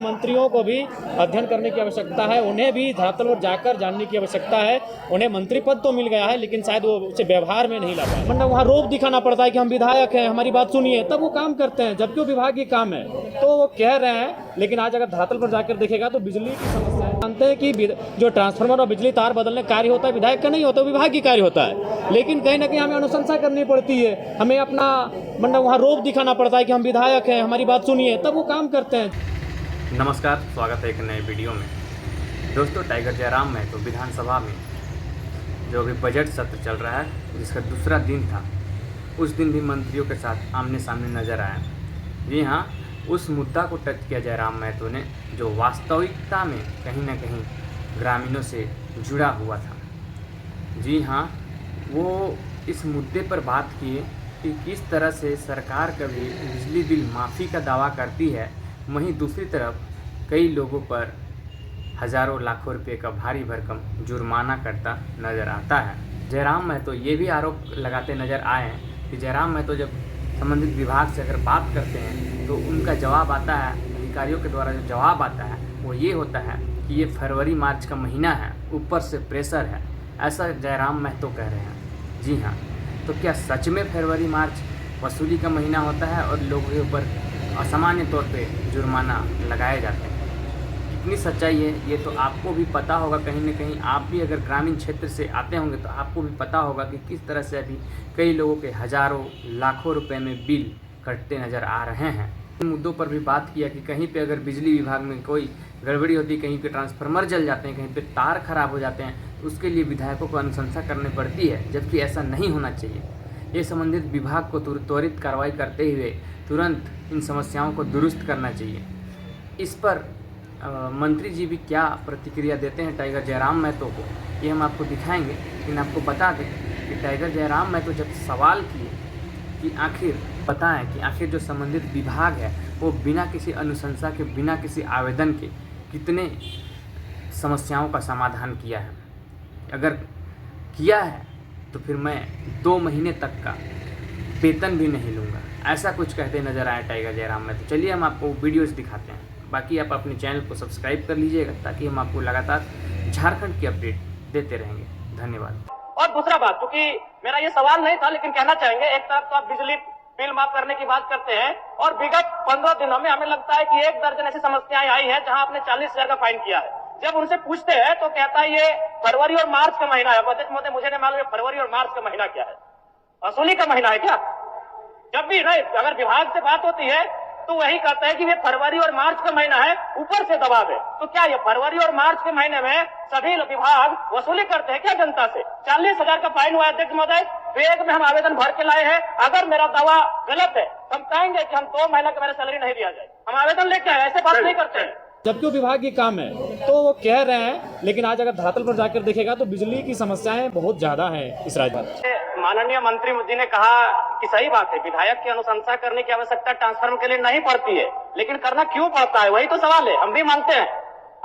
मंत्रियों को भी अध्ययन करने की आवश्यकता है, उन्हें भी धरातल पर जाकर जानने की आवश्यकता है। उन्हें मंत्री पद तो मिल गया है, लेकिन शायद वो उसे व्यवहार में नहीं ला पाए। वरना वहाँ रोब दिखाना पड़ता है कि हम विधायक हैं, हमारी बात सुनिए, तब वो काम करते हैं, जबकि वो विभाग की काम है। तो वो कह रहे हैं, लेकिन आज अगर धरातल पर जाकर देखेगा तो बिजली की समस्या है। जानते हैं कि जो ट्रांसफार्मर और बिजली तार बदलने कार्य होता है विधायक का नहीं होता, विभाग की कार्य होता है। लेकिन कहीं ना कहीं हमें अनुशंसा करनी पड़ती है, हमें अपना मतलब वहाँ रोब दिखाना पड़ता है कि हम विधायक हैं, हमारी बात सुनिए, तब वो काम करते हैं। नमस्कार, स्वागत है एक नए वीडियो में। दोस्तों, टाइगर जयराम महतो विधानसभा में जो अभी बजट सत्र चल रहा है, जिसका दूसरा दिन था, उस दिन भी मंत्रियों के साथ आमने सामने नजर आया। जी हाँ, उस मुद्दा को टच किया जयराम महतो ने जो वास्तविकता में कहीं ना कहीं ग्रामीणों से जुड़ा हुआ था। जी हाँ, वो इस मुद्दे पर बात किए कि किस तरह से सरकार कभी बिजली बिल माफ़ी का दावा करती है, वहीं दूसरी तरफ कई लोगों पर हज़ारों लाखों रुपए का भारी भरकम जुर्माना करता नज़र आता है। जयराम महतो ये भी आरोप लगाते नज़र आए हैं कि जयराम महतो जब संबंधित विभाग से अगर बात करते हैं तो उनका जवाब आता है, अधिकारियों के द्वारा जो जवाब आता है वो ये होता है कि ये फरवरी मार्च का महीना है, ऊपर से प्रेशर है, ऐसा जयराम महतो कह रहे हैं। जी हाँ, तो क्या सच में फरवरी मार्च वसूली का महीना होता है और लोगों के ऊपर असामान्य तौर पे जुर्माना लगाए जाते हैं? कितनी सच्चाई है ये तो आपको भी पता होगा। कहीं ना कहीं आप भी अगर ग्रामीण क्षेत्र से आते होंगे तो आपको भी पता होगा कि किस तरह से अभी कई लोगों के हज़ारों लाखों रुपए में बिल कटते नज़र आ रहे हैं। इन मुद्दों पर भी बात किया कि कहीं पे अगर बिजली विभाग में कोई गड़बड़ी होती है, कहीं पे ट्रांसफार्मर जल जाते हैं, कहीं पे तार खराब हो जाते हैं, तो उसके लिए विधायकों को अनुशंसा करनी पड़ती है, जबकि ऐसा नहीं होना चाहिए। ये संबंधित विभाग को त्वरित कार्रवाई करते हुए तुरंत इन समस्याओं को दुरुस्त करना चाहिए। इस पर मंत्री जी भी क्या प्रतिक्रिया देते हैं टाइगर जयराम महतो को, ये हम आपको दिखाएंगे। लेकिन आपको बता दें कि टाइगर जयराम महतो जब सवाल किए कि आखिर बताएं कि आखिर जो संबंधित विभाग है वो बिना किसी अनुशंसा के, बिना किसी आवेदन के कितने समस्याओं का समाधान किया है। अगर किया है तो फिर मैं 2 महीने तक का वेतन भी नहीं लूँगा, ऐसा कुछ कहते नज़र आए टाइगर जयराम महतो। चलिए हम आपको वीडियोज़ दिखाते हैं। बाकी आप अपने चैनल को सब्सक्राइब कर लीजिएगा ताकि हम आपको लगातार झारखंड की अपडेट देते रहेंगे। धन्यवाद। और दूसरा बात, क्योंकि मेरा ये सवाल नहीं था लेकिन कहना चाहेंगे, एक तरफ तो आप बिजली बिल माफ करने की बात करते हैं और विगत 15 दिनों में हमें लगता है कि 1 दर्जन ऐसी समस्याएं आई हैं जहां आपने 40,000 का फाइन किया है। जब उनसे पूछते हैं तो कहता है ये फरवरी और मार्च का महीना है। मुझे नहीं मालूम फरवरी और मार्च का महीना क्या है, वसूली का महीना है क्या? जब भी नहीं, अगर विभाग से बात होती है तो वही कहता है कि ये फरवरी और मार्च का महीना है, ऊपर से दबाव है। तो क्या ये फरवरी और मार्च के महीने में सभी विभाग वसूली करते हैं क्या जनता से? 40,000 का फाइन हुआ अध्यक्ष महोदय, बैग में हम आवेदन भर के लाए हैं। अगर मेरा दावा गलत है तो हम कहेंगे कि हम 2 महीना का मेरा सैलरी नहीं दिया जाए, हम आवेदन लेके आए, ऐसे बात नहीं करते हैं। जबकि वो विभाग की काम है तो वो कह रहे हैं, लेकिन आज अगर धरातल पर जाकर देखेगा तो बिजली की समस्याएं बहुत ज्यादा हैं इस राज्य में। माननीय मंत्री जी ने कहा कि सही बात है, विधायक की अनुशंसा करने की आवश्यकता ट्रांसफार्मर के लिए नहीं पड़ती है, लेकिन करना क्यों पड़ता है, वही तो सवाल है। हम भी मानते हैं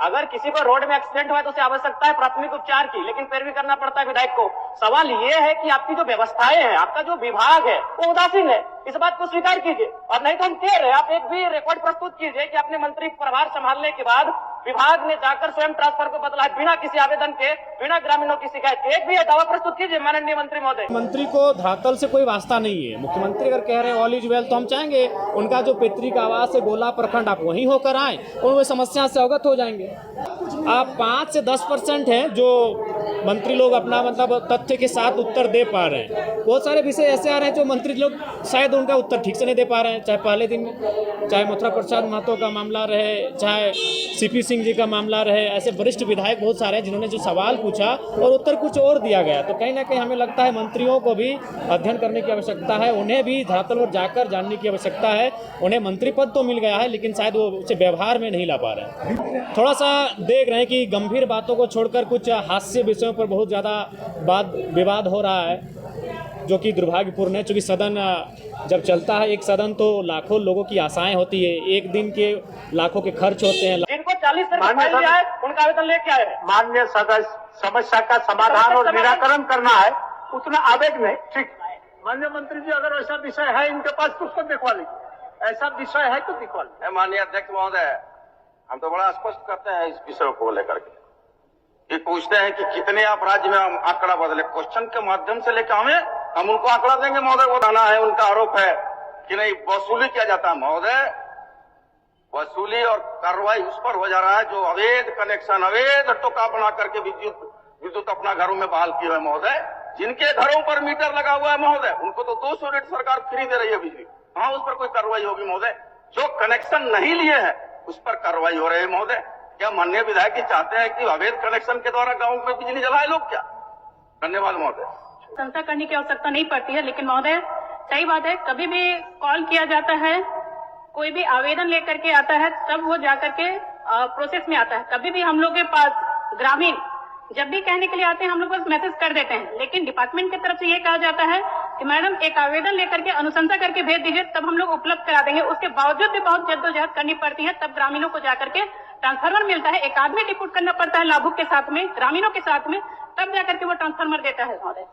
अगर किसी को रोड में एक्सीडेंट हुआ तो उसे आवश्यकता है प्राथमिक उपचार की, लेकिन फिर भी करना पड़ता है विधायक को। सवाल ये है कि आपकी जो व्यवस्थाएं हैं, आपका जो विभाग है वो उदासीन है, इस बात को स्वीकार कीजिए। और नहीं तो हम कह रहे हैं, आप एक भी रिकॉर्ड प्रस्तुत कीजिए कि अपने मंत्री प्रभार संभालने के बाद विभाग ने जाकर स्वयं ट्रांसफर को बदला बिना किसी आवेदन के, बिना ग्रामीणों की शिकायत के। एक भी दावा प्रस्तुत कीजिए माननीय मंत्री महोदय। मंत्री को धरातल से कोई वास्ता नहीं है। मुख्यमंत्री अगर कह रहे हैं ऑल इज वेल, तो हम चाहेंगे उनका जो पैतृक आवास है गोला प्रखंड, आप वहीं होकर आए और वो समस्या से अवगत हो जाएंगे। आप 5 से 10% हैं जो मंत्री लोग अपना मतलब तथ्य के साथ उत्तर दे पा रहे हैं। बहुत सारे विषय ऐसे आ रहे हैं जो मंत्री लोग शायद उनका उत्तर ठीक से नहीं दे पा रहे हैं, चाहे पहले दिन में, चाहे मथुरा प्रसाद महतो का मामला रहे, चाहे सीपी सिंह जी का मामला रहे। ऐसे वरिष्ठ विधायक बहुत सारे हैं जिन्होंने जो सवाल पूछा और उत्तर कुछ और दिया गया। तो कहीं ना कहीं हमें लगता है मंत्रियों को भी अध्ययन करने की आवश्यकता है, उन्हें भी धरातल पर जाकर जानने की आवश्यकता है। उन्हें मंत्री पद तो मिल गया है, लेकिन शायद वो उसे व्यवहार में नहीं ला पा रहे हैं। थोड़ा सा देख रहे हैं कि गंभीर बातों को छोड़कर कुछ हास्य विषयों पर बहुत ज़्यादा विवाद हो रहा है, जो कि दुर्भाग्यपूर्ण है। चूँकि सदन जब चलता है, एक सदन तो लाखों लोगों की आशाएं होती है, एक दिन के लाखों के खर्च होते हैं। जिनको 40,000 का फाइन दिया है उनका आवेदन लेके आए। माननीय सदस्य समस्या का समाधान और निराकरण करना है, उतना आवेग नहीं। ठीक, माननीय मंत्री जी अगर ऐसा विषय है इनके पास तो उसको दिखवा लीजिए, ऐसा विषय है तो दिखवा लीजिए। माननीय अध्यक्ष महोदय, हम तो बड़ा स्पष्ट करते हैं इस विषय को लेकर के। ये पूछते हैं कि कितने आप राज्य में हम आंकड़ा बदले, क्वेश्चन के माध्यम से लेकर हम उनको आंकड़ा देंगे महोदय। वो दाना है, उनका आरोप है कि नहीं वसूली किया जाता है महोदय। वसूली और कार्रवाई उस पर हो जा रहा है जो अवैध कनेक्शन, अवैध टोका बना करके विद्युत अपना घरों में बहाल किए हुए महोदय। जिनके घरों पर मीटर लगा हुआ है महोदय, उनको तो 200 यूनिट सरकार फ्री दे रही है बिजली, हाँ उस पर कोई कार्रवाई होगी महोदय। जो कनेक्शन नहीं लिए हैं उस पर कार्रवाई हो रही है महोदय। क्या माननीय विधायक जी चाहते हैं कि अवैध कनेक्शन के द्वारा गाँव में बिजली जलाए लोग क्या? धन्यवाद महोदय। संस्था करने की आवश्यकता नहीं पड़ती है, लेकिन महोदय सही बात है, कभी भी कॉल किया जाता है, कोई भी आवेदन लेकर के आता है तब वो जाकर के प्रोसेस में आता है। कभी भी हम लोग के पास ग्रामीण जब भी कहने के लिए आते हैं हम लोग बस मैसेज कर देते हैं, लेकिन डिपार्टमेंट की तरफ से ये कहा जाता है कि मैडम एक आवेदन लेकर के अनुशंसा करके भेज दीजिए, तब हम लोग उपलब्ध करा देंगे। उसके बावजूद भी बहुत जद्दोजहद करनी पड़ती है, तब ग्रामीणों को जाकर के ट्रांसफार्मर मिलता है। एक आदमी डिप्यूट करना पड़ता है लाभुक के साथ में, ग्रामीणों के साथ में, तब जाकर के वो ट्रांसफार्मर देता है महोदय।